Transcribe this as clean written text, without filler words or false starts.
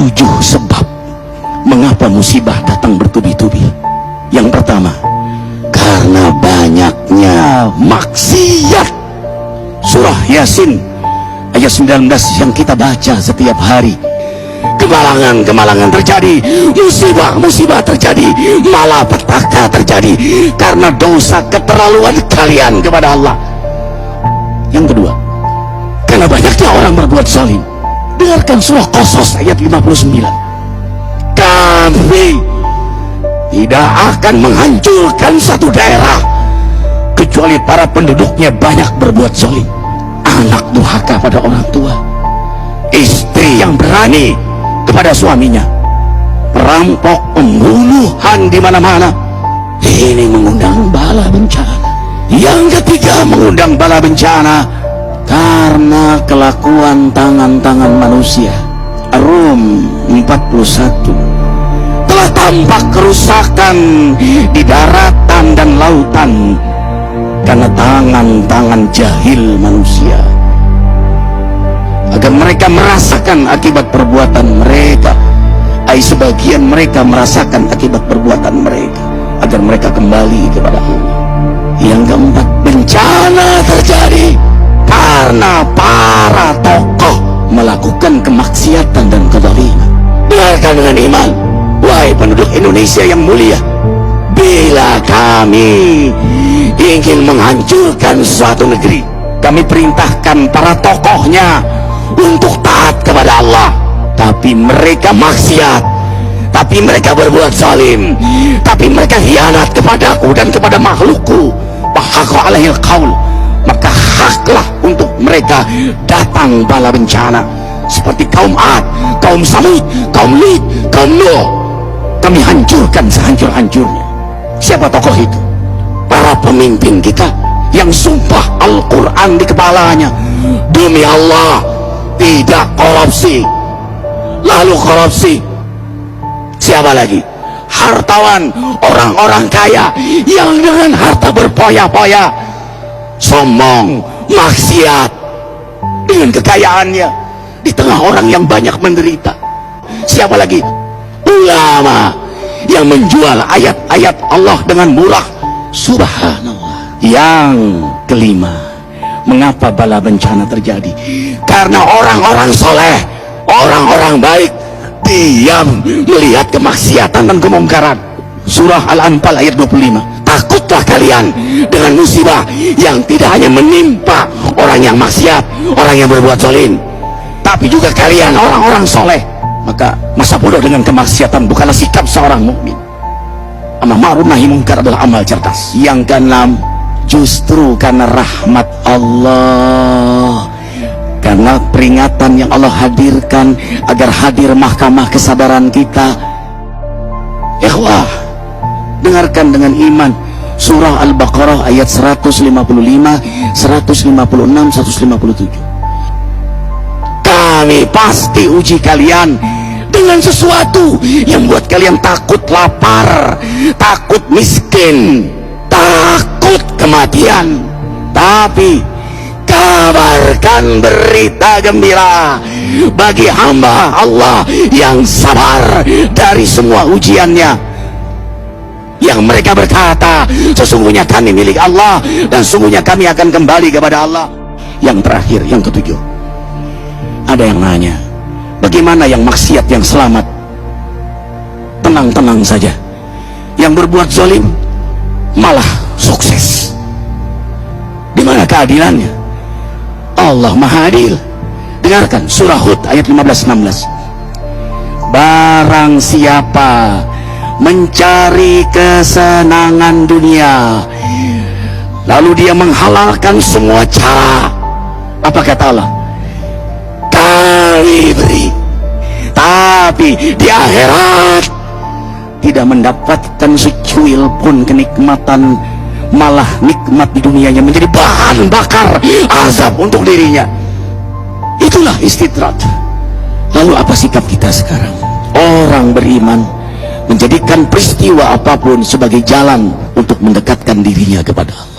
7 sebab mengapa musibah datang bertubi-tubi. Yang pertama, karena banyaknya maksiat. Surah Yasin ayat 19 yang kita baca setiap hari. Kemalangan-kemalangan terjadi, musibah-musibah terjadi, malapetaka terjadi karena dosa keterlaluan kalian kepada Allah. Yang kedua, karena banyaknya orang berbuat zalim. Dengarkan surah Qasas ayat 59. Kami tidak akan menghancurkan satu daerah kecuali para penduduknya banyak berbuat zalim. Anak durhaka pada orang tua, istri yang berani kepada suaminya, perampok, pembunuhan di mana-mana. Ini mengundang bala bencana. Yang ketiga, mengundang bala bencana karena kelakuan tangan-tangan manusia. Rum 41. Telah tampak kerusakan di daratan dan lautan karena tangan-tangan jahil manusia, agar mereka merasakan akibat perbuatan mereka. Sebagian mereka merasakan akibat perbuatan mereka, agar mereka kembali kepada Allah. Yang keempat, bencana terjadi karena para tokoh melakukan kemaksiatan dan kezaliman. Dengarkan dengan iman, wahai penduduk Indonesia yang mulia, bila kami ingin menghancurkan suatu negeri, kami perintahkan para tokohnya untuk taat kepada Allah, tapi mereka maksiat, tapi mereka berbuat zalim, tapi mereka khianat kepadaku dan kepada makhlukku. Bahaqqa alaihil qaul, maka haklah untuk mereka datang bala bencana seperti kaum Ad, kaum Samud, kaum Lut, kaum Nuh. Kami hancurkan sehancur-hancurnya. Siapa tokoh itu? Para pemimpin kita yang sumpah Al-Quran di kepalanya, demi Allah tidak korupsi. Lalu korupsi. Siapa lagi? Hartawan, orang-orang kaya yang dengan harta berpoya-poya, sombong, maksiat dengan kekayaannya di tengah orang yang banyak menderita. Siapa lagi? Ulama yang menjual ayat-ayat Allah dengan murah. Subhanallah. Yang kelima, mengapa bala bencana terjadi? Karena orang-orang soleh, orang-orang baik diam melihat kemaksiatan dan kemungkaran. Surah Al-Anfal ayat 25. Takutlah kalian dengan musibah yang tidak hanya menimpa orang yang maksiat, orang yang berbuat zalim, tapi juga kalian orang-orang soleh. Maka masa bodoh dengan kemaksiatan bukanlah sikap seorang mukmin. Amar ma'ruf nahi munkar adalah amal cerdas. Yang keenam, justru karena rahmat Allah, karena peringatan yang Allah hadirkan agar hadir mahkamah kesabaran kita. Ikhwah, dengarkan dengan iman surah Al-Baqarah ayat 155, 156, 157. Kami pasti uji kalian dengan sesuatu yang buat kalian takut lapar, takut miskin, takut kematian. Tapi kabarkan berita gembira bagi hamba Allah yang sabar dari semua ujiannya, yang mereka berkata, sesungguhnya kami milik Allah dan sesungguhnya kami akan kembali kepada Allah. Yang terakhir, yang ketujuh, ada yang nanya, bagaimana yang maksiat yang selamat? Tenang-tenang saja. Yang berbuat zalim malah sukses. Di mana keadilannya? Allah Maha Adil. Dengarkan surah Hud ayat 15-16. Barang siapa mencari kesenangan dunia lalu dia menghalalkan semua cara, apa kata Allah? Kami beri, tapi di akhirat tidak mendapatkan secuil pun kenikmatan, malah nikmat di dunianya menjadi bahan bakar azab untuk dirinya. Itulah istidrat. Lalu apa sikap kita sekarang? Orang beriman menjadikan peristiwa apapun sebagai jalan untuk mendekatkan dirinya kepada Allah.